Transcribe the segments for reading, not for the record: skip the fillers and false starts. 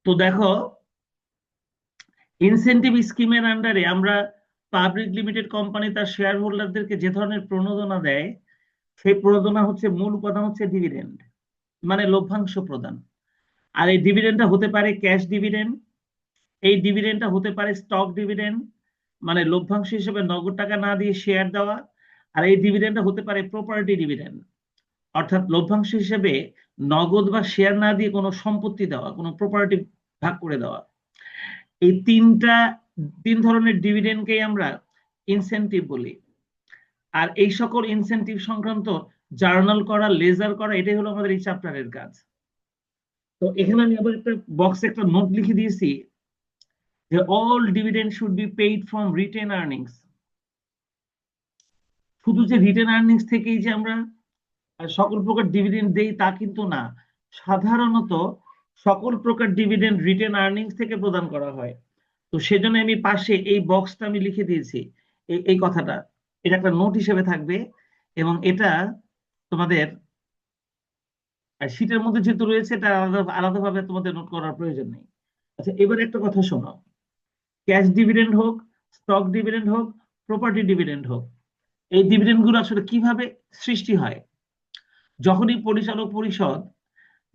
তো দেখো, ইনসেনটিভ স্কিমের আন্ডারে আমরা পাবলিক লিমিটেড কোম্পানি তার শেয়ার হোল্ডারদেরকে যে ধরনের প্রণোদনা দেয়, সেই প্রণোদনা হচ্ছে মূল উপাদান হচ্ছে ডিভিডেন্ড, মানে লভ্যাংশ প্রদান। আর এই ডিভিডেন্ডটা হতে পারে ক্যাশ ডিভিডেন্ড, এই ডিভিডেন্ডটা হতে পারে স্টক ডিভিডেন্ড, মানে লভ্যাংশ হিসেবে নগদ টাকা না দিয়ে শেয়ার দেওয়া। আর এই ডিভিডেন্ডটা হতে পারে প্রপার্টি ডিভিডেন্ড, অর্থাৎ লভ্যাংশ হিসেবে নগদ বা শেয়ার না দিয়ে কোনো সম্পত্তি দেওয়া, কোনো প্রপার্টি ভাগ করে দেওয়া। এই তিন ধরনের ডিভিডেন্ডকেই আমরা ইনসেনটিভ বলি। আর এই সকল ইনসেনটিভ সংক্রান্ত জার্নাল করা, লেজার করা, এটাই হলো আমাদের এই চ্যাপ্টারের কাজ। তো এখানে আমি আবার একটা বক্সে একটা নোট লিখে দিয়েছি যে all dividend should be paid from written earnings. শুধু যে রিটেন আর্নিংস থেকেই যে আমরা সকল প্রকার ডিভিডেন্ড দেই তা কিন্তু না। সাধারণত সকল প্রকার ডিভিডেন্ড রিটেন আর্নিংস থেকে প্রদান করা হয়। তো সেজন্য আমি পাশে এই বক্সটা আমি লিখে দিয়েছি, এই কথাটা। এটা একটা নোট হিসেবে থাকবে, এবং এটা তোমাদের শীটের মধ্যে যেহেতু রয়েছে, এটা আলাদা আলাদাভাবে তোমাদের নোট করার প্রয়োজন নেই। আচ্ছা, এবার একটা কথা শোনো। ক্যাশ ডিভিডেন্ড হোক, স্টক ডিভিডেন্ড হোক, প্রপার্টি ডিভিডেন্ড হোক, এই ডিভিডেন্ড গুলো আসলে কিভাবে সৃষ্টি হয়? যখনই পরিচালক পরিষদ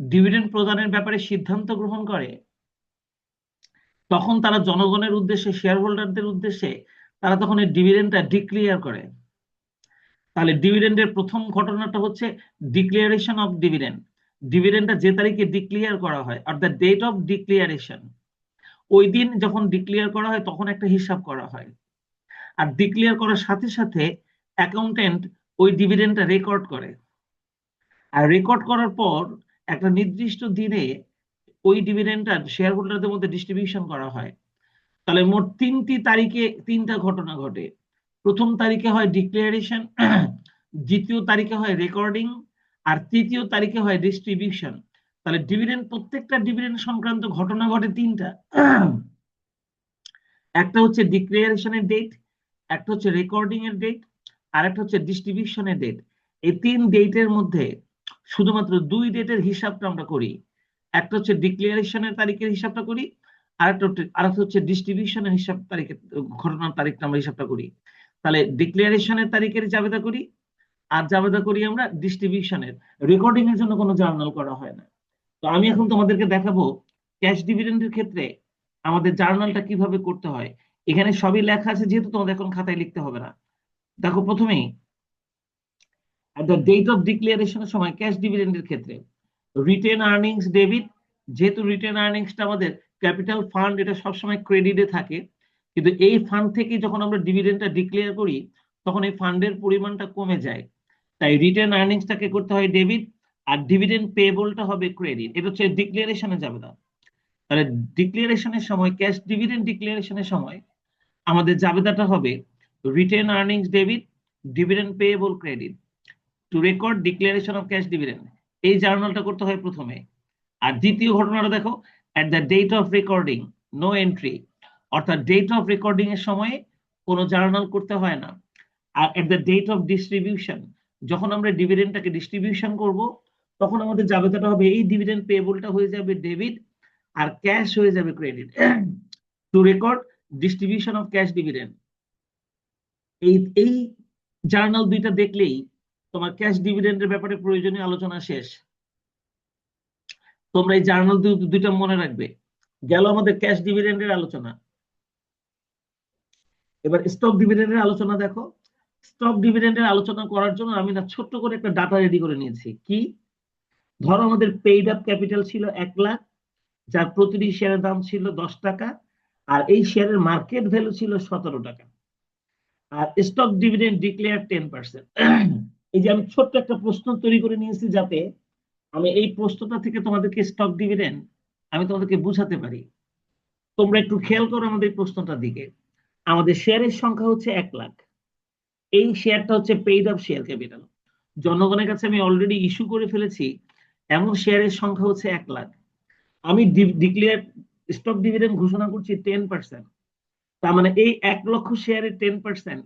ডিভিডেন্ড প্রদানের ব্যাপারে সিদ্ধান্ত গ্রহণ করে, তখন তারা জনগণের উদ্দেশ্যে, শেয়ার হোল্ডারদের উদ্দেশ্যে তারা তখন এই ডিভিডেন্ডটা ডিক্লেয়ার করে। তাহলে ডিভিডেন্ডের প্রথম ঘটনাটা হচ্ছে ডিক্লিয়ারেশন অফ ডিভিডেন্ড। ডিভিডেন্ডটা যে তারিখে ডিক্লিয়ার করা হয়, আর দ্য ডেট অফ ডিক্লিয়ারেশন, ওই দিন যখন ডিক্লিয়ার করা হয় তখন একটা হিসাব করা হয়। আর ডিক্লিয়ার করার সাথে সাথে অ্যাকাউন্টেন্ট ওই ডিভিডেন্ডটা রেকর্ড করে। আর রেকর্ড করার পর একটা নির্দিষ্ট দিনে ওই ডিভিডেন্ডটা শেয়ার হোল্ডারদের মধ্যে ডিস্ট্রিবিউশন করা হয়। তাহলে মোট 3টি তারিখে 3টা ঘটনা ঘটে। প্রথম তারিখে হয় ডিক্লারেশন, দ্বিতীয় তারিখে হয় রেকর্ডিং, আর তৃতীয় তারিখে হয় ডিস্ট্রিবিউশন। তাহলে ডিভিডেন্ড, প্রত্যেকটা ডিভিডেন্ড সংক্রান্ত ঘটনা ঘটে 3টা। একটা হচ্ছে ডিক্লারেশনের ডেট, একটা হচ্ছে রেকর্ডিং এর ডেট, আর একটা হচ্ছে ডিস্ট্রিবিউশনের ডেট। এই 3 ডেটের মধ্যে শুধুমাত্র 2 ডেটের হিসাবটা আমরা করি। একটা হচ্ছে ডিক্লারেশনের তারিখের হিসাবটা করি, আরেকটা হচ্ছে ডিস্ট্রিবিউশনের হিসাব তারিখের, ঘটনার তারিখটা আমরা হিসাবটা করি। তাহলে ডিক্লারেশনের তারিখের জাবেদা করি, আর জাবেদা করি আমরা ডিস্ট্রিবিউশনের। রেকর্ডিং এর জন্য কোনো জার্নাল করা হয় না। তো আমি এখন তোমাদেরকে দেখাবো ক্যাশ ডিভিডেন্ডের ক্ষেত্রে আমাদের জার্নালটা কিভাবে করতে হয়। এখানে সবই লেখা আছে, যেহেতু তোমাদের এখন খাতায় লিখতে হবে না। দেখো, প্রথমেই দ্য ডেট অফ ডিক্লারেশনের সময় ক্যাশ ডিভিডেন্ডের ক্ষেত্রে রিটেন আর্নিংস ডেবিট। যেহেতু রিটেন আর্নিংসটা আমাদের ক্যাপিটাল ফান্ড, এটা সবসময় ক্রেডিটে থাকে, কিন্তু এই ফান্ড থেকে যখন আমরা ডিভিডেন্ডটা ডিক্লেয়ার করি তখন এই ফান্ডের পরিমাণটা কমে যায়। তাই রিটেন আর্নিংসটাকে করতে হয় ডেবিট, আর ডিভিডেন্ড পেয়েবলটা হবে ক্রেডিট। এটা হচ্ছে ডিক্লারেশনে যাবে না। তাহলে ডিক্লারেশনের সময়, ক্যাশ ডিভিডেন্ড ডিক্লারেশনের সময় আমাদের জাবেদাটা হবে retained earnings debit, dividend payable credit, to record declaration of cash dividend. এই জার্নালটা করতে হয় প্রথমে। আর দ্বিতীয় ঘটনাটা দেখো, at the date of recording no entry, অর্থাৎ ডেট অফ রেকর্ডিং এর সময় কোনো জার্নাল করতে হয় না। আর at the date of distribution, যখন আমরা ডিভিডেন্ডটাকে ডিস্ট্রিবিউশন করব, তখন আমাদের জাবেদাটা হবে, এই ডিভিডেন্ড পেয়েবলটা হয়ে যাবে ডেবিট, আর ক্যাশ হয়ে যাবে credit, to record distribution of cash dividend. এই এই জার্নাল দুইটা দেখলেই তোমার ক্যাশ ডিভিডেন্ডের ব্যাপারে প্রয়োজনীয় আলোচনা শেষ। তোমরা এই জার্নাল দুইটা মনে রাখবে। গেল আমাদের ক্যাশ ডিভিডেন্ডের আলোচনা। এবার স্টক ডিভিডেন্ডের আলোচনা দেখো। স্টক ডিভিডেন্ডের আলোচনা করার জন্য আমি না ছোট্ট করে একটা ডাটা রেডি করে নিয়েছি। কি? ধরো আমাদের পেইড আপ ক্যাপিটাল ছিল 1 লাখ, যার প্রতিটি শেয়ারের দাম ছিল 10 টাকা, আর এই শেয়ারের মার্কেট ভ্যালু ছিল 17 টাকা। আর স্টক ডিভিডেন্ড ডিক্লেয়ার 10%। এই যে আমি ছোট্ট একটা প্রশ্ন তৈরি করে নিয়েছি, যাতে আমি এই প্রশ্নটা থেকে তোমাদেরকে স্টক ডিভিডেন্ড আমি তোমাদেরকে বুঝাতে পারি। তোমরা একটু খেয়াল করো আমাদের এই প্রশ্নটার দিকে। আমাদের শেয়ারের সংখ্যা হচ্ছে 1 লাখ। এই শেয়ারটা হচ্ছে পেইড আপ শেয়ার ক্যাপিটাল। জনগণের কাছে আমি অলরেডি ইস্যু করে ফেলেছি এমন শেয়ারের সংখ্যা হচ্ছে 1 লাখ। আমি ডিক্লেয়ার স্টক ডিভিডেন্ড ঘোষণা করছি 10%। তার মানে এই 1 লক্ষ শেয়ারের 10%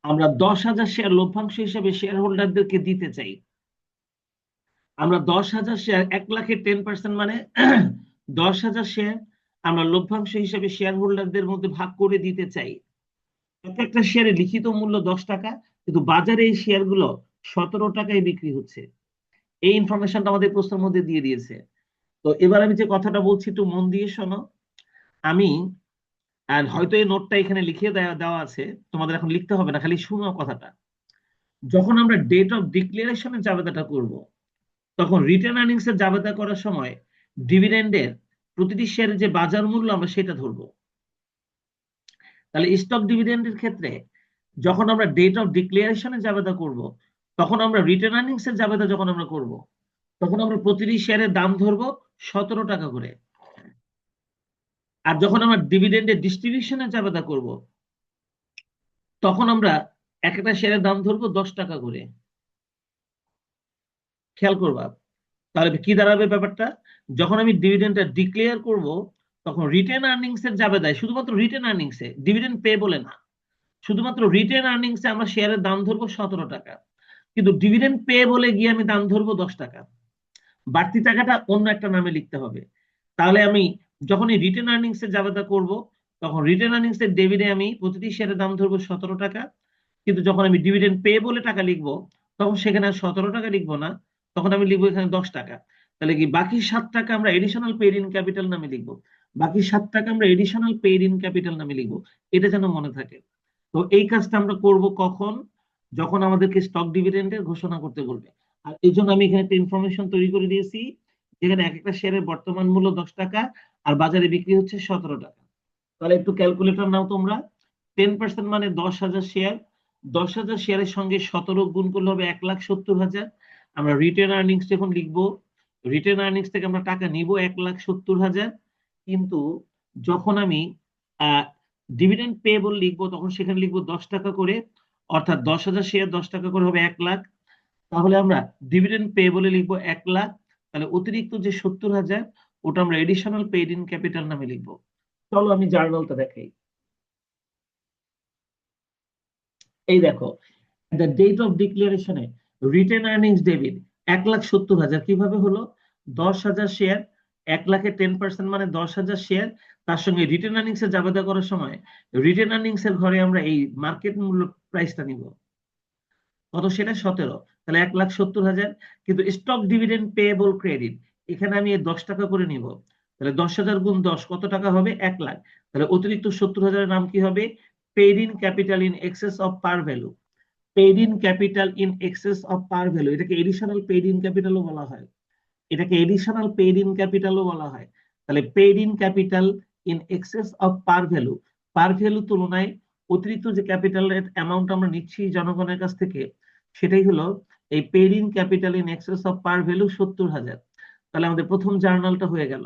আমরা 10,000 শেয়ার লভ্যাংশ হিসেবে শেয়ার হোল্ডারদেরকে দিতে চাই। আমরা 10,000 শেয়ার, 1 লাখের 10% মানে 10,000 শেয়ার আমরা লভ্যাংশ হিসেবে শেয়ার হোল্ডারদের মধ্যে ভাগ করে দিতে চাই। এক একটা শেয়ারের লিখিত মূল্য 10 টাকা, কিন্তু বাজারে এই শেয়ারগুলো 17 টাকায় বিক্রি হচ্ছে। এই ইনফরমেশনটা আমাদের প্রশ্নের মধ্যে দিয়ে দিয়েছে। তো এবার আমি যে কথাটা বলছি একটু মন দিয়ে শোনো। আমি আর হয়তো এই নোটটা এখানে লিখে দেওয়া দেওয়া আছে, তোমাদের এখন লিখতে হবে না, খালি শুনো কথাটা। যখন আমরা ডেট অফ ডিক্লারেশনের জাবেদাটা করব, তখন রিটার্ন আর্নিংস এর জাবেদা করার সময় ডিভিডেন্ডের প্রতিটি শেয়ারের যে বাজার মূল্য আমরা সেটা ধরবো। তাহলে স্টক ডিভিডেন্ডের ক্ষেত্রে যখন আমরা ডেট অফ ডিক্লারেশনের জাবেদা করব, তখন আমরা রিটার্ন আর্নিংস এর জাবেদা যখন আমরা করব, তখন আমরা প্রতিটি শেয়ারের দাম ধরবো 17 টাকা করে। আর যখন আমরা ডিভিডেন্ডের ডিস্ট্রিবিউশনের জাবেদা করব, তখন আমরা এক একটা শেয়ারের দাম ধরবো 10 টাকা করে। খেয়াল করবা। তাহলে কি দাঁড়াবে ব্যাপারটা? যখন আমি ডিভিডেন্ডটা ডিক্লেয়ার করব, তখন রিটেন আর্নিংস এর জাবেদায়, শুধুমাত্র রিটেন আর্নিংস এ, ডিভিডেন্ড পে বলে না, শুধুমাত্র রিটেন আর্নিংস এ আমরা শেয়ারের দাম ধরবো 17 টাকা। কিন্তু ডিভিডেন্ড পে বলে গিয়ে আমি দাম ধরবো 10 টাকা। বাড়তি টাকাটা অন্য একটা নামে লিখতে হবে। তাহলে আমি যখন এই রিটেন আর্নিংস এর জাবেদা করব, তখন রিটেন আর্নিংস এর ডেবিটে আমি প্রতিটি শেয়ারের দাম ধরবো 17 টাকা। কিন্তু যখন আমি ডিভিডেন্ড পে বলে টাকা লিখবো, তখন সেখানে আর 17 টাকা লিখবো না, তখন আমি লিখবো এখানে 10 টাকা। তাহলে কি বাকি 7 টাকা আমরা এডিশনাল পেইড ইন ক্যাপিটাল নামে লিখবো। বাকি 7 টাকা আমরা এডিশনাল পেইড ইন ক্যাপিটাল নামে লিখবো। এটা যেন মনে থাকে। তো এই কাজটা আমরা করব কখন? যখন আমাদেরকে স্টক ডিভিডেন্ডের ঘোষণা করতে বলবে। আর এই জন্য আমি এখানে একটা ইনফরমেশন তৈরি করে দিয়েছি, যেখানে এক একটা শেয়ারের বর্তমান মূল্য 10 টাকা আর বাজারে বিক্রি হচ্ছে 17 টাকা। তাহলে একটু ক্যালকুলেটর নাও তোমরা। 10% মানে 10,000 শেয়ার। 10,000 শেয়ারের সঙ্গে 17 গুণ করলে হবে 1,70,000। আমরা রিটেন আর্নিংস যখন লিখবো, রিটেন আর্নিংস থেকে আমরা টাকা নিব 1,70,000। কিন্তু যখন আমি ডিভিডেন্ড পেয়েবল লিখবো, তখন সেখানে লিখবো 10 টাকা করে, অর্থাৎ 10,000 শেয়ার 10 টাকা করে হবে 1,00,000। তাহলে আমরা ডিভিডেন্ড পেয়েবলে লিখবো 1,00,000। তাহলে অতিরিক্ত যে 70,000, ওটা আমরা এডিশনাল পেইড ইন ক্যাপিটাল নামে লিখবো। চলো আমি জার্নালটা দেখাই। এই দেখো, দ্য ডেট অফ ডিক্লারেশনে রিটেন আর্নিংস ডেবিট 1,70,000 কিভাবে হলো? 10,000 শেয়ার, 1,00,000-এর 10% মানে 10,000 শেয়ার, তার সঙ্গে রিটেন আর্নিংস এর জাবেদা করার সময় রিটেন আর্নিংস এর ঘরে আমরা এই মার্কেট মূল্য প্রাইসটা নিব। কত সেটা? 17। তাহলে 1,70,000। কিন্তু স্টক ডিভিডেন্ড পেয়েবল ক্রেডিট, এখানে আমি 10 টাকা করে নিব। তাহলে 10,000 গুণ 10 কত টাকা হবে? 1,00,000। তাহলে অতিরিক্ত 70,000-এর নাম কি হবে? Paid in capital in excess of par value. Paid in capital in excess of par value, এটাকে এডিশনাল পেইড ইন ক্যাপিটালও বলা হয়। এটাকে এডিশনাল পেইড ইন ক্যাপিটালও বলা হয়। তাহলে paid in capital in excess of par value, par value তুলনায় অতিরিক্ত যে ক্যাপিটালের অ্যামাউন্ট আমরা নিচ্ছি জনগণের কাছ থেকে, সেটাই হলো এই paid in capital in excess of par value 70,000। তাহলে আমাদের প্রথম জার্নালটা হয়ে গেল।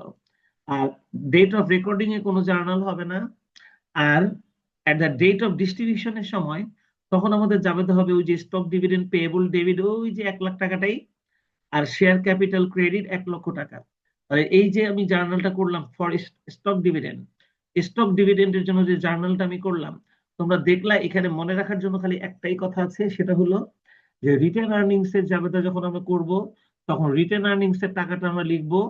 আর ডেট অফ রেকর্ডিং এ কোনো জার্নাল হবে না। আর এট দ্য ডেট অফ ডিস্ট্রিবিউশনের সময় তখন আমাদের জাবেদা হবে ওই যে স্টক ডিভিডেন্ড পেয়েবল ডেবিট, ওই যে 1,00,000 টাকাটাই, আর শেয়ার ক্যাপিটাল ক্রেডিট 1,00,000 টাকা। তাহলে এই যে আমি জার্নালটা করলাম ফর স্টক ডিভিডেন্ড, স্টক ডিভিডেন্ডের জন্য যে জার্নালটা আমি করলাম, তোমরা দেখলা এখানে মনে রাখার জন্য খালি একটাই কথা আছে, সেটা হলো যে রিটেন আর্নিংস এর জাবেদা যখন আমরা করব, তখন রিটেন আর্নিংস এর টাকাটা আমরা লিখবো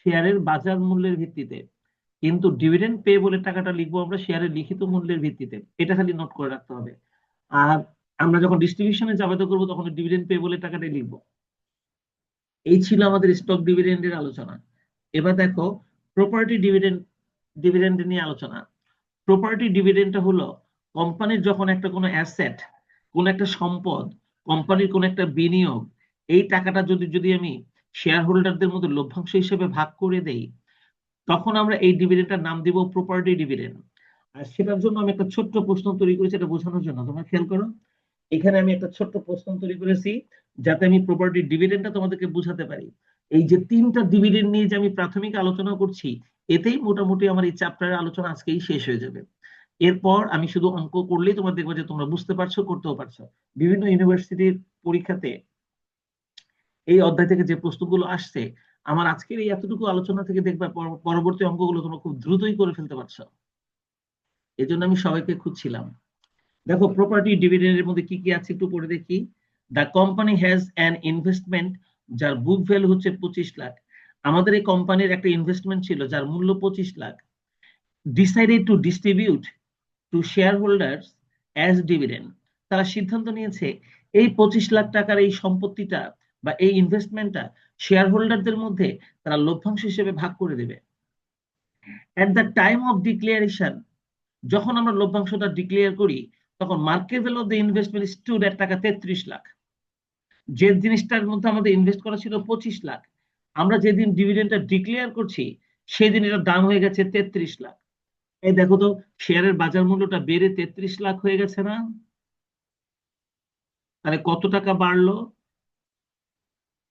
শেয়ারের বাজার মূল্যের ভিত্তিতে, কিন্তু ডিভিডেন্ড পে বলে টাকাটা লিখবো আমরা শেয়ারের লিখিত মূল্যের ভিত্তিতে। এটা খালি নোট করে রাখতে হবে। আর আমরা যখন ডিস্ট্রিবিউশনে জাবেদা করবো, তখন ডিভিডেন্ড পে বলে টাকাটাই লিখবো। এই ছিল আমাদের স্টক ডিভিডেন্ডের আলোচনা। এবার দেখো প্রপার্টি ডিভিডেন্ড, ডিভিডেন্ড নিয়ে আলোচনা। প্রপার্টি ডিভিডেন্ডটা হলো কোম্পানির যখন একটা কোনো অ্যাসেট, কোন একটা সম্পদ, কোম্পানির কোন একটা বিনিয়োগ, এই টাকাটা যদি যদি আমি শেয়ার হোল্ডারদের মধ্যে লভ্যাংশ হিসেবে ভাগ করে দেই, তখন আমরা এই ডিভিডেন্ডটার নাম দিব প্রপার্টি ডিভিডেন্ড। আর সেটার জন্য আমি একটা ছোট্ট প্রশ্ন তৈরি করেছি, এটা বোঝানোর জন্য। তোমরা খেয়াল করো, এখানে আমি একটা ছোট্ট প্রশ্ন তৈরি করেছি যাতে আমি প্রপার্টি ডিভিডেন্ডটা তোমাদেরকে বুঝাতে পারি। এই যে 3টা ডিভিডেন্ড নিয়ে যে আমি প্রাথমিক আলোচনা করছি, এতেই মোটামুটি আমার এই চ্যাপ্টারের আলোচনা আজকেই শেষ হয়ে যাবে। এরপর আমি শুধু অঙ্ক করলেই তোমরা দেখবে যে তোমরা বুঝতে পারছো, করতেও পারছো। বিভিন্ন ইউনিভার্সিটির পরীক্ষাতে এই অধ্যায় থেকে যে প্রশ্নগুলো আসছে, আমার আজকের এই এতটুকু আলোচনা থেকে দেখবে পরবর্তী অঙ্কগুলো তোমরা খুব দ্রুতই করে ফেলতে পারছো। এই জন্য আমি সবাইকে খুঁজছিলাম। দেখো প্রপার্টি ডিভিডেন্ডের মধ্যে কি কি আছে একটু পড়ে দেখি। The company has an investment, যার বুক ভ্যালু হচ্ছে 25 লাখ। আমাদের এই কোম্পানির একটা ইনভেস্টমেন্ট ছিল যার মূল্য 25 lakh, decided to distribute to share holders as dividend. তারা সিদ্ধান্ত নিয়েছে এই 25 লাখ টাকার এই সম্পত্তিটা বা এই ইনভেস্টমেন্টটা শেয়ার হোল্ডারদের মধ্যে তারা লভ্যাংশ হিসেবে ভাগ করে দেবে। At the time of declaration, যখন আমরা লভ্যাংশটা ডিক্লেয়ার করি, তখন market value of the investment stood at টাকা 33 লাখ। যে জিনিসটার মধ্যে আমাদের ইনভেস্ট করা ছিল 25 লাখ, আমরা যেদিন ডিভিডেন্ডটা ডিক্লেয়ার করছি সেদিন এটার দাম হয়ে গেছে 33 লাখ। এই দেখো তো, শেয়ারের বাজার মূল্যটা বেড়ে 33 লাখ হয়ে গেছে না? তাহলে কত টাকা বাড়লো?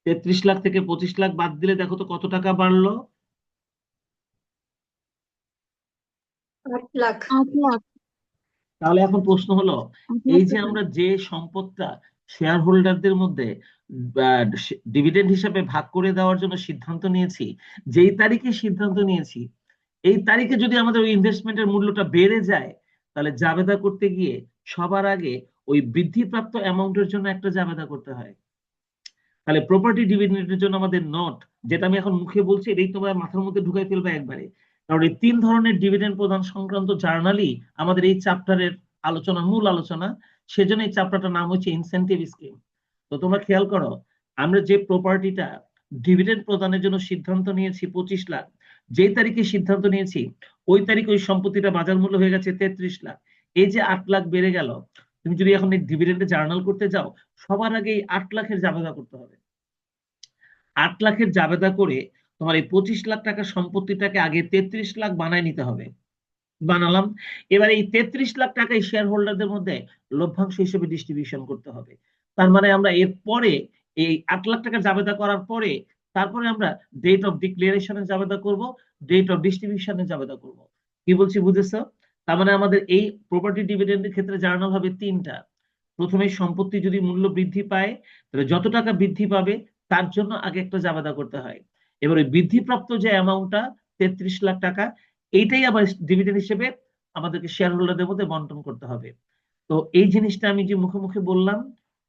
33 লাখ থেকে 25 লাখ বাদ দিলে দেখো তো কত টাকা বাড়লো? 8 লাখ। 8 লাখ। তাহলে এখন প্রশ্ন হলো, 8 লাখ এই যে টাকা। আমরা যে সম্পদটা শেয়ার হোল্ডারদের মধ্যে ডিভিডেন্ড হিসাবে ভাগ করে দেওয়ার জন্য সিদ্ধান্ত নিয়েছি, যেই তারিখে সিদ্ধান্ত নিয়েছি এই তারিখে যদি আমাদের ওই ইনভেস্টমেন্টের মূল্যটা বেড়ে যায়, তাহলে জাবেদা করতে গিয়ে সবার আগে ওই বৃদ্ধিপ্রাপ্ত অ্যামাউন্টের জন্য একটা জাবেদা করতে হয়। তাহলে প্রপার্টি ডিভিডেন্ডের জন্য আমাদের নোট, যেটা আমি এখন মুখে বলছি এটাই তোমার মাথার মধ্যে ঢুকাই ফেলবে একবারে, কারণ এই 3 ধরনের ডিভিডেন্ড প্রদান সংক্রান্ত জার্নালই আমাদের এই চ্যাপ্টারের আলোচনা, মূল আলোচনা। সেজন্য এই চ্যাপ্টারটার নাম হচ্ছে ইনসেনটিভ স্কিম। তো তোমরা খেয়াল করো, আমরা যে প্রপার্টিটা ডিভিডেন্ড প্রদানের জন্য সিদ্ধান্ত নিয়েছি 25 লাখ, যেই তারিখে সিদ্ধান্ত নিয়েছি ওই তারিখে ওই সম্পত্তিটা বাজার মূল্য হয়ে গেছে 33 লাখ। এই যে 8 লাখ বেড়ে গেল, তুমি যদি এখন এই ডিভিডেন্ডে জার্নাল করতে যাও, সবার আগে এই 8 লাখের জাবেদা করতে হবে। 8 লাখের জাবেদা করে তোমার এই 25 লাখ টাকার সম্পত্তিটাকে আগে 33 লাখ বানায় নিতে হবে। বানালাম, এবার এই 33 লাখ টাকাই শেয়ার হোল্ডারদের মধ্যে লভ্যাংশ হিসেবে ডিস্ট্রিবিউশন করতে হবে। তার মানে আমরা এর পরে এই 8 লাখ টাকা জাবেদা করার পরে তারপরে আমরা ডেট অফ ডিক্লারেশনের জাবেদা করব, ডেট অফ ডিস্ট্রিবিউশনের জাবেদা করব। কি বলছি বুঝেছো? তার মানে আমাদের এই প্রপার্টি ডিভিডেন্ডের ক্ষেত্রে জার্নাল হবে 3টা। প্রথমে সম্পত্তি যদি মূল্য বৃদ্ধি পায়, তাহলে যত টাকা বৃদ্ধি পাবে তার জন্য আগে একটা জাবেদা করতে হয়। এবার ওই বৃদ্ধিপ্রাপ্ত যে অ্যামাউন্টটা 33 লাখ টাকা, এইটাই আবার ডিভিডেন্ড হিসেবে আমাদেরকে শেয়ার হোল্ডারদের মধ্যে বন্টন করতে হবে। তো এই জিনিসটা আমি যে মুখে মুখে বললাম,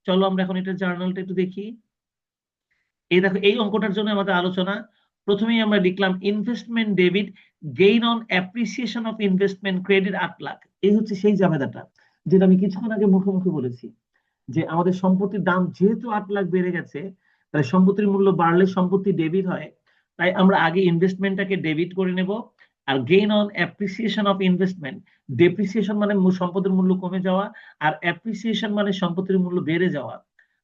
চলো আমরা এখন এটা জার্নালটা একটু দেখি। এই দেখো, এই অঙ্কটার জন্য আমাদের আলোচনা। প্রথমেই আমরা লিখলাম investment debit, gain on appreciation of investment credit 8 lakh. এই হচ্ছে সেই জাবেদাটা যেটা আমি কিছুক্ষণ আগে মুখে মুখে বলেছি, যে আমাদের সম্পত্তির দাম যেহেতু 8 লাখ বেড়ে গেছে, তাহলে সম্পত্তির মূল্য বাড়লে সম্পত্তি ডেবিট হয়। তাই আমরা আগে ইনভেস্টমেন্টটাকে ডেবিট করে নেব। আর gain on appreciation of investment, depreciation মানে সম্পদের মূল্য কমে যাওয়া, আর অ্যাপ্রিসিয়েশন মানে সম্পত্তির মূল্য বেড়ে যাওয়া।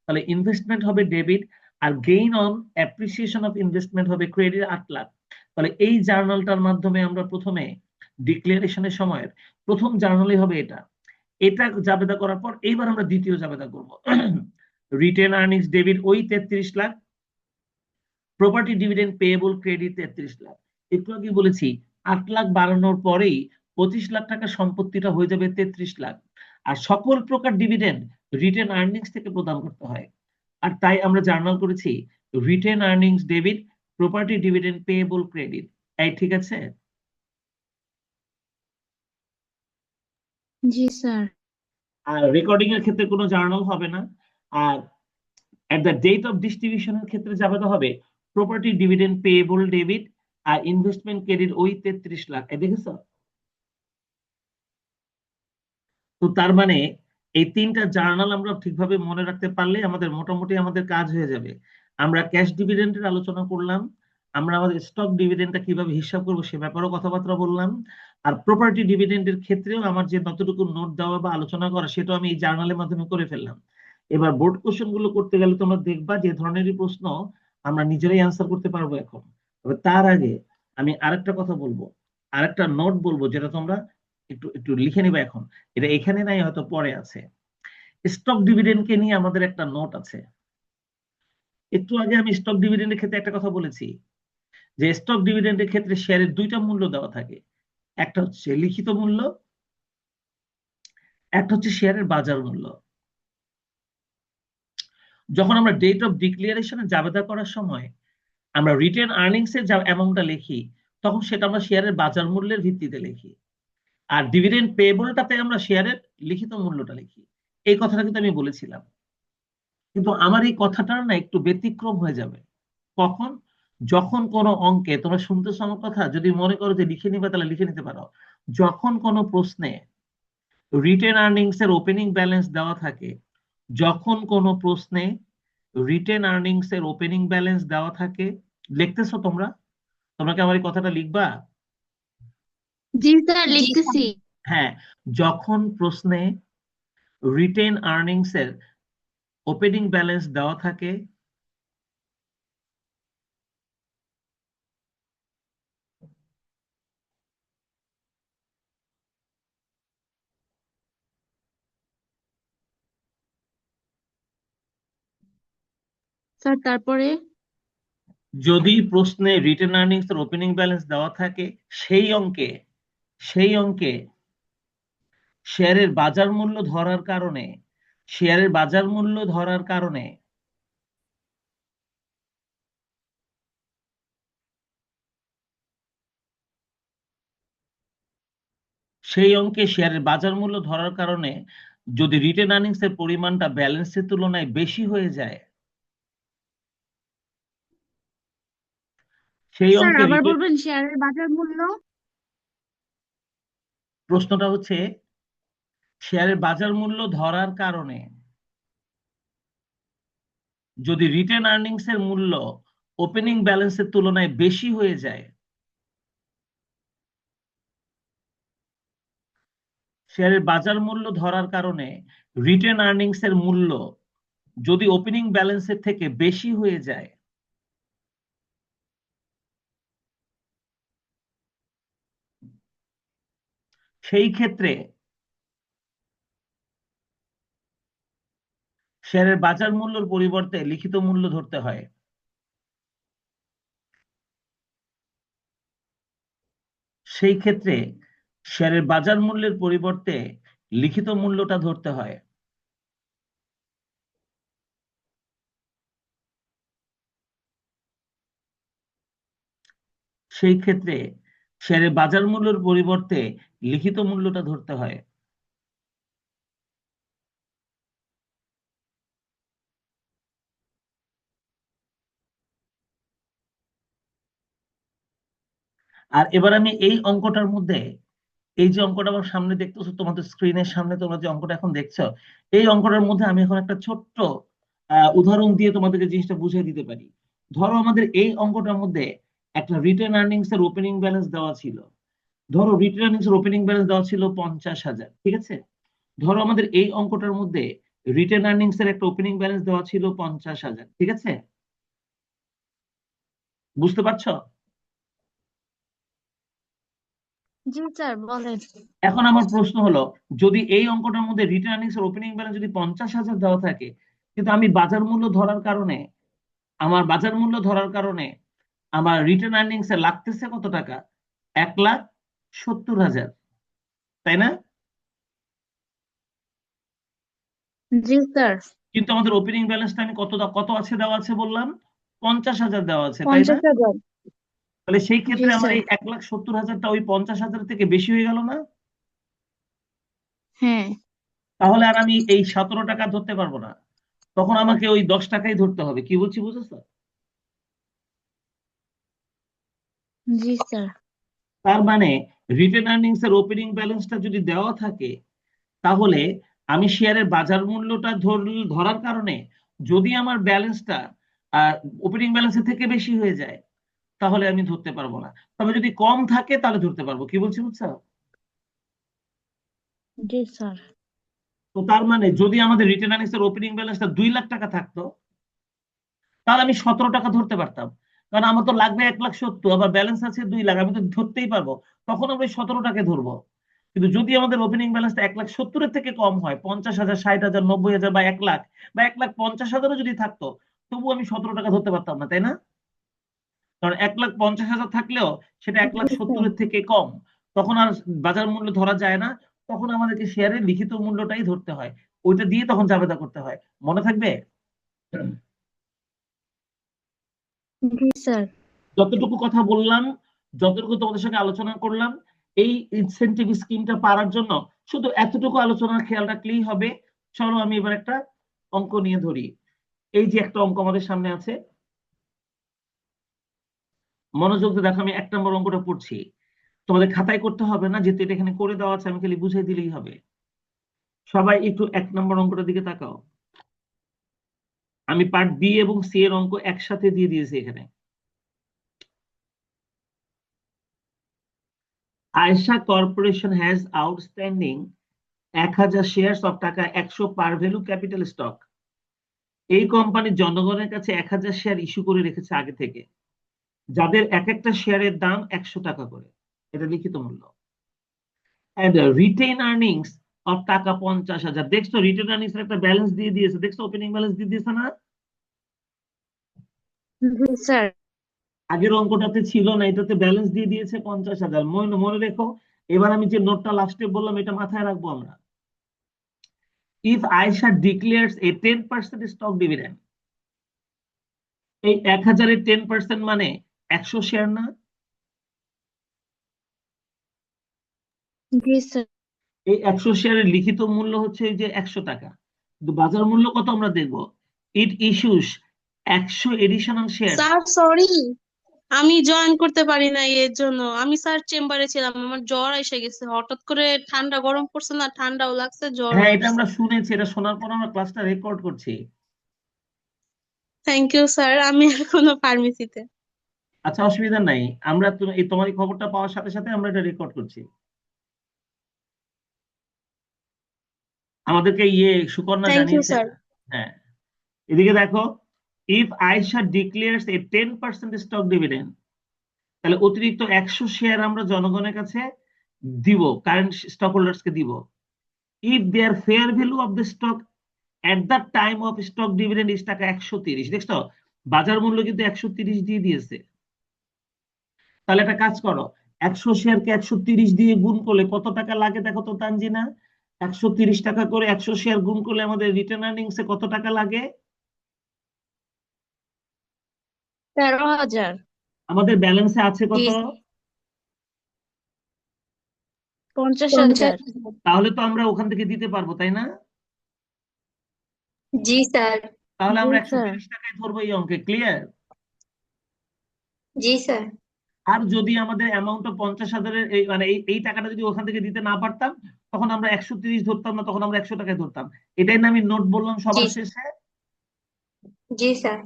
তাহলে ইনভেস্টমেন্ট হবে ডেবিট, আর gain on appreciation of investment হবে ক্রেডিট 8 লাখ। তাহলে এই জার্নালটার মাধ্যমে আমরা প্রথমে ডিক্লারেশনের সময়ের প্রথম জার্নালই হবে এটা। এটা জাবেদা করার পর এইবার আমরা দ্বিতীয় জাবেদা করব। রিটেন আর্নিংস ডেবিট ওই 33 lakh, property dividend payable credit 33 lakh. একটু আগে বলেছি 8 লাখ বাড়ানোর পরেই 25 লাখ টাকা সম্পত্তিটা হয়ে যাবে 33 লাখ। আর সকল প্রকার ডিভিডেন্ড রিটেন আর্নিংস থেকে প্রদান করতে হয়। আর তাই আমরা জার্নাল করেছি written earnings debit, property dividend payable credit. এই ঠিক আছে? জি স্যার। আর রেকর্ডিং এর ক্ষেত্রে কোনো জার্নাল হবে না। আর at the date of distribution এর ক্ষেত্রে যাবে হবে প্রপার্টি ডিভিডেন্ড পেয়েবল ডেবিট আর ইনভেস্টমেন্ট ক্রেডিট ওই 33 লাখ। দেখেছো? তো তার মানে এই 3টা জার্নাল আমরা ঠিকভাবে মনে রাখতে পারলে আমাদের মোটামুটি আমাদের কাজ হয়ে যাবে। আমরা ক্যাশ ডিভিডেন্ডের আলোচনা করলাম, আমরা আমাদের স্টক ডিভিডেন্ডটা কিভাবে হিসাব করবো সে ব্যাপারেও কথাবার্তা বললাম, আর প্রপার্টি ডিভিডেন্ডের ক্ষেত্রেও আমার যে যতটুকু নোট দেওয়া বা আলোচনা করা সেটা আমি এই জার্নালের মাধ্যমে করে ফেললাম। এবার বোর্ড কোশ্চেন গুলো করতে গেলে তোমরা দেখবা যে ধরনেরই প্রশ্ন আমরা নিজেরাই অ্যান্সার করতে পারবো এখন। তবে তার আগে আমি আরেকটা কথা বলবো, আরেকটা নোট বলবো, যেটা তোমরা একটু একটু লিখে নিবে এখন। এটা এখানে নাই, হয়তো পরে আছে। স্টক ডিভিডেন্ডকে নিয়ে আমাদের একটা নোট আছে। একটু আগে আমি স্টক ডিভিডেন্ডের ক্ষেত্রে একটা কথা বলেছি, যে স্টক ডিভিডেন্ডের ক্ষেত্রে শেয়ারের 2টা মূল্য দেওয়া থাকে। একটা হচ্ছে লিখিত মূল্য, একটা হচ্ছে শেয়ারের বাজার মূল্য। যখন আমরা ডেট অফ ডিক্লারেশনে জাবেদা করার সময় আমরা রিটেন আর্নিংস এর যা অ্যামাউন্টটা লিখি, তখন সেটা আমরা শেয়ারের বাজার মূল্যের ভিত্তিতে লিখি। আর ডিভিডেন্ড পেয়েবলটাতে আমরা শেয়ারের লিখিত মূল্যটা লিখি। এই কথাটা কিন্তু আমি বলেছিলাম। কিন্তু আমার এই কথাটা না একটু ব্যতিক্রম হয়ে যাবে। কখন? যখন কোনো অঙ্কে, তোমরা শুনতেছো আমার কথা, যদি মনে করো যে লিখে নিবে তাহলে লিখে নিতে পারো। যখন কোনো প্রশ্নে রিটেন আর্নিংস এর ওপেনিং ব্যালেন্স দেওয়া থাকে, যখন কোনো প্রশ্নে রিটেন আর্নিংস এর ওপেনিং ব্যালেন্স দেওয়া থাকে, লিখতেছো তোমরা? তোমরা কি আমার এই কথাটা লিখবা? জি স্যার, লিখতেছি। হ্যাঁ, যখন প্রশ্নে রিটেন আর্নিংস এর ওপেনিং ব্যালেন্স দেওয়া থাকে, স্যার তারপরে? যদি প্রশ্নে রিটেন আর্নিংস এর ওপেনিং ব্যালেন্স দেওয়া থাকে, সেই অঙ্কে সেই অঙ্কে শেয়ারের বাজার মূল্য ধরার কারণে, শেয়ারের বাজার মূল্য ধরার কারণে সেই অঙ্কে শেয়ারের বাজার মূল্য ধরার কারণে যদি রিটেন আর্নিংস এর পরিমাণটা ব্যালেন্সের তুলনায় বেশি হয়ে যায়, সেই স্যার অঙ্কে আবার রিটেন, বলবেন, শেয়ারের বাজার মূল্য? প্রশ্নটা হচ্ছে শেয়ারের বাজার মূল্য ধরার কারণে যদি রিটেন আর্নিংস এর মূল্য ওপেনিং ব্যালেন্সের তুলনায় বেশি হয়ে যায়, শেয়ারের বাজার মূল্য ধরার কারণে রিটেন আর্নিংস এর মূল্য যদি ওপেনিং ব্যালেন্সের থেকে বেশি হয়ে যায়, সেই ক্ষেত্রে শেয়ারের বাজার মূল্যের পরিবর্তে লিখিত মূল্য ধরতে হয়। সেই ক্ষেত্রে শেয়ারের বাজার মূল্যের পরিবর্তে লিখিত মূল্যটা ধরতে হয়। সেই ক্ষেত্রে শেয়ারের বাজার মূল্যের পরিবর্তে লিখিত মূল্যটা ধরতে হয়। আর এবার আমি এই অঙ্কটার মধ্যে, এই যে অঙ্কটা আমার সামনে দেখতেছো, তোমাদের স্ক্রিনের সামনে তোমরা যে অঙ্কটা এখন দেখছো, এই অঙ্কটার মধ্যে আমি এখন একটা ছোট্ট উদাহরণ দিয়ে তোমাদেরকে জিনিসটা বুঝিয়ে দিতে পারি। ধরো আমাদের এই অঙ্কটার মধ্যে একটা রিটেন আর্নিংস এর ওপেনিং ব্যালেন্স দেওয়া ছিল। ধরো রিটেন আর্নিংস এর ওপেনিং ব্যালেন্স দেওয়া ছিল 50,000, ঠিক আছে? ধরো আমাদের এই অঙ্কটার মধ্যে রিটেন আর্নিংস এর একটা ওপেনিং ব্যালেন্স দেওয়া ছিল 50,000, ঠিক আছে? বুঝতে পারছো? জি স্যার, বলেন। এখন আমার প্রশ্ন হলো, যদি এই অঙ্কটার মধ্যে রিটেন আর্নিংস এর ওপেনিং ব্যালেন্স যদি 50,000 দেওয়া থাকে, কিন্তু আমি বাজার মূল্য ধরার কারণে, আমার বাজার মূল্য ধরার কারণে আমার রিটেন আর্নিংস এ লাগতেছে কত টাকা? 1,70,000, তাই না? জি স্যার। কিন্তু আমাদের ওপেনিং ব্যালেন্সটা আমি কত আছে দেওয়া আছে বললাম? 50,000 দেওয়া আছে, তাই না? 50,000। তাহলে সেই জি ক্ষেত্রে আমার স্যার। এই 1,70,000টা ওই 50,000 থেকে বেশি হয়ে গেল না? হ্যাঁ। তাহলে আর আমি এই 17 টাকা ধরতে পারবো না, তখন আমাকে ওই 10 টাকাই ধরতে হবে। কি বলছি বুঝেছো? জি স্যার। তার মানে রিটেন আর্নিংস এর ওপেনিং ব্যালেন্সটা যদি দেওয়া থাকে, তাহলে আমি শেয়ারের বাজার মূল্যটা ধরার কারণে যদি আমার ব্যালেন্সটা ওপেনিং ব্যালেন্সের থেকে বেশি হয়ে যায়, তাহলে আমি ধরতে পারবো না। তবে যদি কম থাকে তাহলে ধরতে পারবো। কি বলছি বুঝছো? জি স্যার। তো তার মানে যদি আমাদের রিটেন আর্নিংস এর ওপেনিং ব্যালেন্সটা 2 লাখ টাকা থাকতো, তাহলে আমি 17 টাকা ধরতে পারতাম। কারণ আমার তো লাগবে 1,70,000, আবার ব্যালেন্স আছে 2 লাখ, আমি তো ধরতেই পারবো। তখন আমি 17 টাকা ধরবো। কিন্তু যদি আমাদের ওপেনিং ব্যালেন্সটা 1,70,000 থেকে কম হয়, 50,000, 60,000, 90,000 বা 1 লাখ বা 1,50,000 যদি থাকতো, তবু আমি 17 টাকা ধরতে পারতাম না, তাই না? কারণ 1,50,000 থাকলেও সেটা এক জি লাখ স্যার। সত্তরের থেকে কম। তখন আর বাজার মূল্য ধরা যায় না, তখন আমাদেরকে শেয়ারের লিখিত মূল্যটাই ধরতে হয়। ওইটা দিয়ে তখন জাবেদা করতে হয়। মনে থাকবে? জি স্যার। যতটুকু কথা বললাম, যতটুকু তোমাদের সঙ্গে আলোচনা করলাম, এই ইনসেনটিভ স্কিমটা পাওয়ার জন্য শুধু এতটুকু আলোচনার খেয়াল রাখলেই হবে। চলো আমি এবার একটা অঙ্ক নিয়ে ধরি। এই যে একটা অঙ্ক আমাদের সামনে আছে, মনোযোগ দিয়ে দেখো, আমি 1 নম্বর অঙ্কটা পড়ছি, তোমাদের খাতায় করতে হবে না, যেহেতু এটা এখানে করে দেওয়া আছে, আমি খালি বুঝিয়ে দিলেই হবে। সবাই একটু 1 নম্বর অঙ্কটার দিকে তাকাও। আমি পার্ট বি এবং সি এর অঙ্ক একসাথে দিয়ে দিয়েছি এখানে। Ayesha corporation has outstanding 1000 shares of টাকা 100 পার ভ্যালু ক্যাপিটাল স্টক। এই কোম্পানি জনগণের কাছে 1000 শেয়ার ইস্যু করে রেখেছে আগে থেকে, যাদের এক একটা শেয়ারের দাম 100 টাকা করে, এটা লিখিত মূল্য। এন্ড রিটেইন আর্নিংস অফ টাকা 50,000। দেখছো রিটেইন আর্নিংস এর একটা ব্যালেন্স দিয়ে দিয়েছে, দেখছো ওপেনিং ব্যালেন্স দিয়ে দিয়েছে না? জি স্যার। আগের অঙ্কটাতে ছিল না, এটাতে ব্যালেন্স দিয়ে দিয়েছে 50,000। মনে মনে রেখো, এবার আমি যে নোটটা লাস্টে বললাম এটা মাথায় রাখবো আমরা। If Ayesha declares A 10% stock dividend, এই 1000-এর 10% মানে 100 শেয়ার না? জি স্যার। এই 100 শেয়ারের লিখিত মূল্য হচ্ছে এই যে 100 টাকা, কিন্তু বাজার মূল্য কত আমরা দেখবো। It issues 100 additional share. Sir sorry, আমি জয়েন করতে পারি না, এর জন্য আমি স্যার চেম্বারে ছিলাম, আমার জ্বর এসে গেছে হঠাৎ করে, ঠান্ডা গরম পড়ছে না, ঠান্ডাও লাগছে জ্বরও হ্যাঁ, এটা উঠছে। আমরা শুনেছি, এটা শোনার পর আমরা ক্লাসটা রেকর্ড করছি। থ্যাংক ইউ স্যার, আমি এখনো ফার্মেসিতে। আচ্ছা, অসুবিধা নাই, আমরা এই তোমার এই খবরটা পাওয়ার সাথে সাথে আমরা এটা রেকর্ড করছি। আমাদেরকে সুকন্যা থ্যাংক ইউ জানিয়েছে স্যার। এটা। হ্যাঁ, এদিকে দেখো, if Ayesha declares A 10% stock dividend, তাহলে অতিরিক্ত 100 শেয়ার আমরা জনগণের কাছে দিব, কারেন্ট স্টক হোল্ডার্সকে দিব। If their fair value of the stock at the time of stock dividend is টাকা 130। দেখছো বাজার মূল্য কিন্তু 130 দিয়ে দিয়েছে। তাহলে একটা কাজ করো, 100 শেয়ারকে 130 দিয়ে গুণ করলে কত টাকা লাগে দেখো তো তানজিনা। 130 টাকা করে 100 শেয়ার গুণ করলে আমাদের রিটার্ন আর্নিংস এ কত টাকা লাগে? 13,000। আমাদের ব্যালেন্সে আছে জি। কত? 50,000। তাহলে তো আমরা ওখান থেকে দিতে পারবো, তাই না? জি স্যার। তাহলে জি আমরা স্যার। 130 টাকায় ধরবো এই অঙ্কে, ক্লিয়ার? জি স্যার। আর যদি আমাদের অ্যামাউন্ট 50,000-এর এই মানে এই টাকাটা যদি ওখান থেকে দিতে না পারতাম, তখন আমরা 130 ধরতাম না, তখন আমরা 100 টাকায় ধরতাম। এটাই না আমি নোট বললাম জি। সবার শেষে। জি স্যার।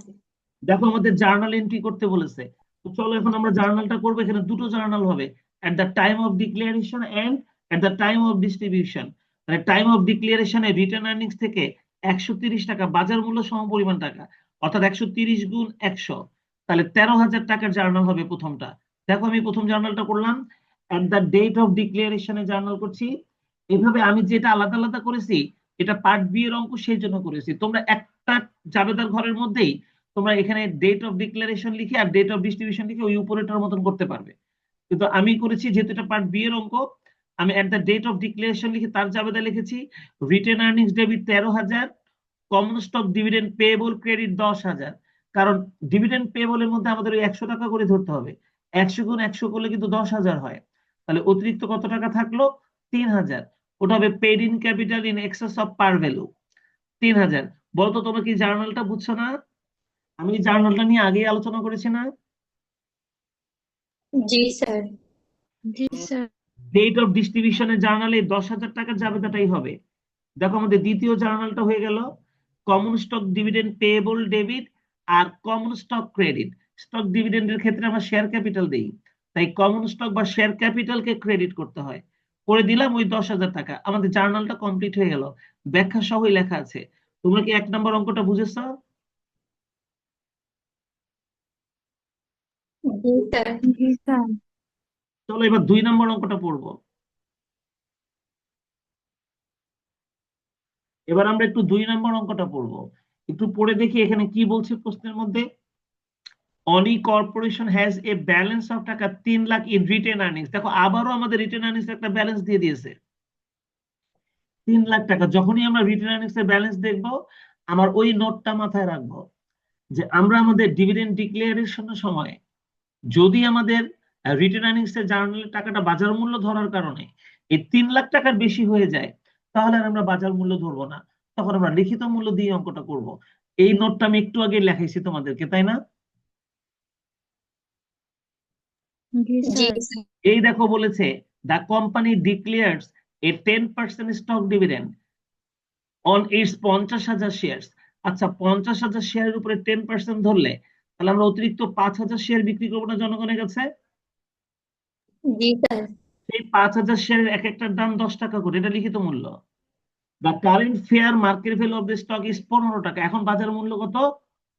দেখো আমাদের জার্নাল এন্ট্রি করতে বলেছে, তো চলো এখন আমরা জার্নালটা করবো। এখানে দুটো জার্নাল হবে, at the time of declaration and at the time of distribution. মানে টাইম অফ ডিক্লারেশনে রিটার্ন আর্নিংস থেকে 130 টাকা বাজার মূল্য সমপরিমাণ টাকা, অর্থাৎ 130 গুণ 100, তাহলে 13,000 টাকার জার্নাল হবে প্রথমটা। দেখো আমি প্রথম জার্নালটা করলাম, এট দ্য ডেট অফ ডিক্লারেশনে জার্নাল করছি। এভাবে আমি যেটা আলাদা আলাদা করেছি, এটা পার্ট বি এর অঙ্ক সেই জন্য করেছি। তোমরা একটা জাবেদার ঘরের মধ্যেই তোমরা এখানে ডেট অফ ডিক্লারেশন লিখে আর ডেট অফ ডিস্ট্রিবিউশন লিখে ওই উপরেটার মতন করতে পারবে। কিন্তু আমি করেছি, যেহেতু এটা পার্ট বি এর অঙ্ক, আমি at the date of declaration লিখে তার জাবেদা লিখেছি retained earnings debit 13,000, common stock dividend payable credit 10,000। কারণ ডিভিডেন্ড পেয়েবল এর মধ্যে আমাদের ওই 100 টাকা করে ধরতে হবে, 100 গুণ 100 করলে কিন্তু 10,000 হয়। তাহলে অতিরিক্ত কত টাকা থাকলো? 3,000। ওটা হবে paid in capital in excess of par value, 3,000। বলতো তোমরা কি জার্নালটা বুঝছো না? আমি জার্নালটা নিয়ে আগেই আলোচনা করেছি না? জি স্যার। জি স্যার। ডেট অফ ডিস্ট্রিবিউশনের জার্নালে 10,000 টাকার জাবেদাটাই হবে। দেখো আমাদের দ্বিতীয় জার্নালটা হয়ে গেল common stock dividend payable debit আর কমন স্টক ক্রেডিট। স্টক ডিভিডেন্ডের ক্ষেত্রে আমরা শেয়ার ক্যাপিটাল দেই, তাই কমন স্টক বা শেয়ার ক্যাপিটালকে ক্রেডিট করতে হয়। করে দিলাম ওই 10,000 টাকা, আমাদের জার্নালটা কমপ্লিট হয়ে গেল, ব্যাখ্যা সহই লেখা আছে। তোমরা কি 1 নম্বর অঙ্কটা বুঝেছো? জি স্যার। জি স্যার। চলো এবার 2 নম্বর অঙ্কটা পড়বো। এবার আমরা একটু 2 নম্বর অঙ্কটা পড়বো, একটু পড়ে দেখি এখানে কি বলছে প্রশ্নের মধ্যে। অনি corporation has a balance of টাকা 3 লাখ ইন রিটেন আর্নিংস। দেখো আবারও আমাদের রিটেন আর্নিংস একটা ব্যালেন্স দিয়ে দিয়েছে 3 লাখ টাকা। যখনই আমরা রিটেন আর্নিংস এর ব্যালেন্স দেখবো, আমার ওই নোটটা মাথায় রাখবো যে আমরা আমাদের ডিভিডেন্ড ডিক্লারেশনের সময় যদি আমাদের রিটেন আর্নিংস এর জার্নালের টাকাটা বাজার মূল্য ধরার কারণে এই 3 লাখ টাকার বেশি হয়ে যায়, তাহলে আর আমরা বাজার মূল্য ধরবো না, তখন আমরা লিখিত মূল্য দিয়ে অঙ্কটা করব। এই নোটটা আমি একটু আগে লেখাইছি তোমাদেরকে, তাই না? জি স্যার এই দেখো বলেছে the company declares A 10% stock dividend on it's 50,000 shares. আচ্ছা, 50,000 শেয়ারের উপরে 10% ধরলে তাহলে আমরা অতিরিক্ত 5,000 শেয়ার বিক্রি করবো না জনগণের কাছে? জি স্যার এই 5,000 শেয়ারের এক একটার দাম 10 টাকা করে, এটা লিখিত মূল্য। The current fair market value of the stock is 15 টাকা। এখন বাজার মূল্য কত?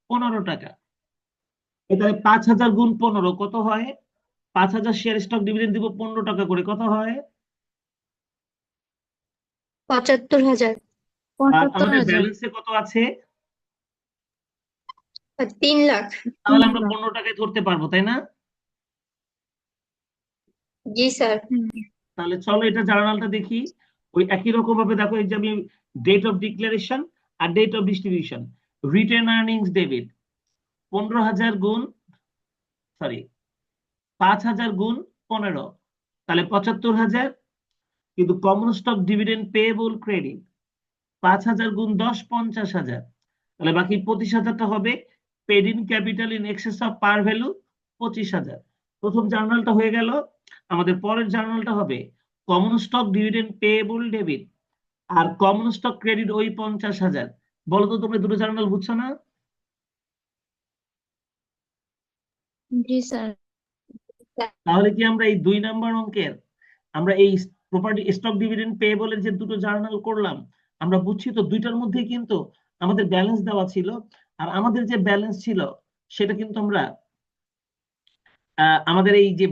15 টাকা। তাহলে 5,000 গুণ 15 কত হয়? 5,000 শেয়ার স্টক ডিভিডেন্ড দিব 15 টাকা করে, কত হয়? 75,000 আর 75,000 আমাদের ব্যালেন্সে কত আছে? 3 লাখ তাহলে আমরা 15 টাকায় ধরতে পারবো, তাই না? জি স্যার তাহলে চলো এটা জার্নালটা দেখি। ওই একই রকম ভাবে দেখো, এই যে আমি ডেট অফ ডিক্লারেশন আর date of distribution, retained earnings debit 15,000 গুণ, সরি 5,000 গুণ 15, তাহলে 75,000। কিন্তু common stock dividend payable credit 5,000 গুণ 10, 50,000। তাহলে বাকি 25,000টা হবে paid in capital in excess of par value 25,000। প্রথম জার্নালটা হয়ে গেল। আমাদের পরের জার্নালটা হবে common stock dividend payable debit আর কমন স্টক ক্রেডিট ওই 50,000। বলো তো তোমরা দুটো জার্নাল বুঝছো না? জি স্যার তাহলে কি আমরা এই 2 নাম্বার অঙ্কের, আমরা এই প্রপার্টি স্টক ডিভিডেন্ড পেয়েবলের যে দুটো জার্নাল করলাম, আমরা বুঝছি তো দুইটার মধ্যে কিন্তু আমাদের ব্যালেন্স দেওয়া ছিল। আর আমাদের যে ব্যালেন্স ছিল সেটা কিন্তু আমরা আমাদের এই যে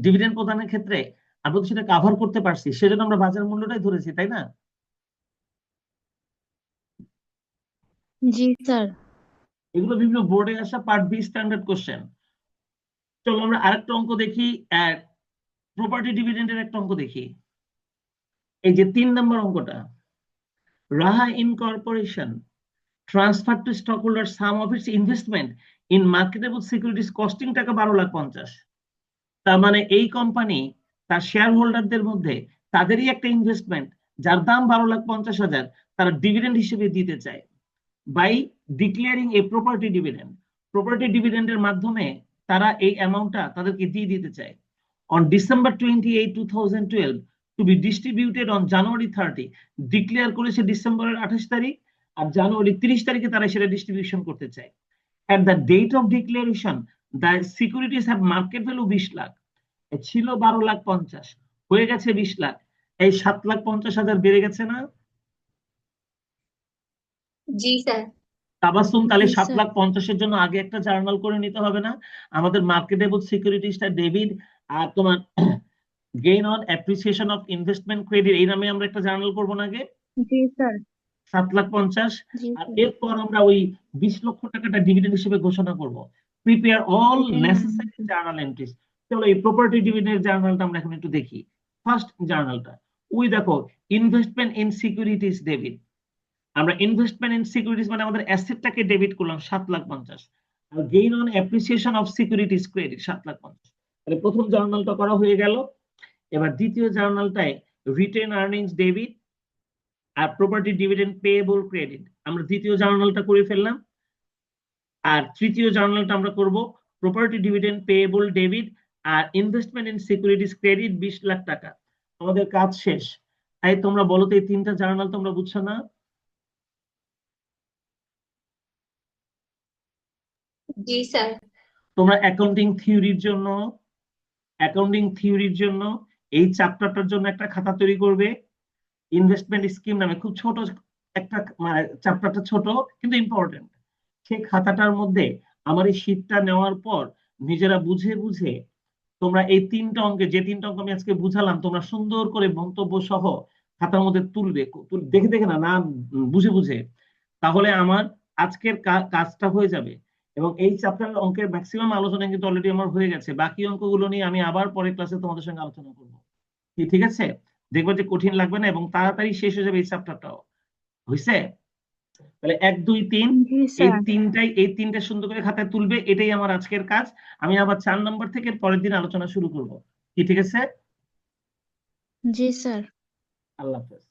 ডিভিডেন্ড প্রদানের ক্ষেত্রে আমরা তো সেটা কাভার করতে পারছি, সেজন্য আমরা বাজার মূল্যটাই ধরেছি, তাই না? জি স্যার এগুলো বিভিন্ন বোর্ডে আসা পার্ট বি স্ট্যান্ডার্ড কোশ্চেন। চলো আমরা আরেকটা অঙ্ক দেখি। প্রপার্টি ডিভিডেন্ডের একটা অঙ্ক দেখি। এই যে 3 নম্বর অঙ্কটা, Raha incorporation transfer to stockholder some of its investment in marketable securities costing টাকা 12,50,000। তার মানে এই কোম্পানি তার শেয়ার হোল্ডারদের মধ্যে তাদেরই একটা ইনভেস্টমেন্ট যার দাম 12,50,000 তারা ডিভিডেন্ড হিসেবে দিতে চায় by declaring a property dividend. Property ডিভিডেন্ডের মাধ্যমে তারা এই অ্যামাউন্টটা তাদেরকে দিয়ে দিতে চায়। On December 28, 2012 to be distributed on January 30। Declare করেছে ডিসেম্বরের 28 তারিখ, আর জানুয়ারি 30 তারিখে তারা সেটা ডিস্ট্রিবিউশন করতে চায়। At the date of declaration, the securities have market value 20 lakh. ছিল 12,50,000, হয়ে গেছে 20 লাখ। এই 7,50,000 বেড়ে গেছে না? জি স্যার তাবাসসুম, তাহলে জি স্যার 7,50,000 জন্য আগে একটা জার্নাল করে নিতে হবে না? আমাদের মার্কেটেবল সিকিউরিটিজটা ডেবিট, আর তোমার gain on appreciation of investment credit এই নামে আমরা একটা জার্নাল করবো না আগে? জি স্যার 7,50,000। জি আর স্যার এরপর আমরা ওই 20 লক্ষ টাকাটা ডিভিডেন্ড হিসেবে ঘোষণা করব। Prepare all necessary journal entries. চলো এই প্রপার্টি ডিভিডেন্ড জার্নালটা আমরা এখন একটু দেখি। ফার্স্ট জার্নালটা, ওই দেখো ইনভেস্টমেন্ট ইন সিকিউরিটিজ ডেবিট। আমরা ইনভেস্টমেন্ট ইন সিকিউরিটিজ মানে আমাদের অ্যাসেটটাকে ডেবিট করলাম 7,50,000। আর gain on appreciation of securities credit 7,50,000। তাহলে প্রথম জার্নালটা করা হয়ে গেল। এবার দ্বিতীয় জার্নালটায় রিটেন আর্নিংস ডেবিট আর প্রপার্টি ডিভিডেন্ড পেয়েবল ক্রেডিট, আমরা দ্বিতীয় জার্নালটা করে ফেললাম। আর তৃতীয় জার্নালটা আমরা করব প্রপার্টি ডিভিডেন্ড পেয়েবল ডেবিট আর investment in securities credit 20 lakh টাকা। আমাদের কাজ শেষ। তাই তোমরা বলো তো এই 3টা জার্নাল তোমরা বুঝছো না? জি স্যার তোমরা অ্যাকাউন্টিং থিওরির জন্য এই চ্যাপ্টারটার জন্য একটা খাতা তৈরি করবে, ইনভেস্টমেন্ট স্কিম নামে, খুব ছোট একটা, মানে চ্যাপ্টারটা ছোট কিন্তু ইম্পর্টেন্ট। সেই খাতাটার মধ্যে আমার এই শীটটা নেওয়ার পর নিজেরা বুঝে বুঝে তোমরা এই 3টা অঙ্কে, যে 3টা অঙ্ক আমি আজকে বুঝালাম, তোমরা সুন্দর করে মন্তব্য সহ খাতার মধ্যে তুলবে, দেখে দেখে না না বুঝে বুঝে। তাহলে আমার আজকের কাজটা হয়ে যাবে। এবং এই চ্যাপ্টার অঙ্কের ম্যাক্সিমাম আলোচনা কিন্তু অলরেডি আমার হয়ে গেছে। বাকি অঙ্কগুলো নিয়ে আমি আবার পরের ক্লাসে তোমাদের সঙ্গে আলোচনা করবো। কি ঠিক আছে? দেখবো যে কঠিন লাগবে না এবং তাড়াতাড়ি শেষ হয়ে যাবে এই চ্যাপ্টারটাও। হয়েছে? তাহলে 1, 2, 3 জি এই স্যার 3টা সুন্দর করে খাতায় তুলবে। এটাই আমার আজকের কাজ। আমি আবার 4 নম্বর থেকে পরের দিন আলোচনা শুরু করব। কি ঠিক আছে? জি স্যার আল্লাহ হাফেজ।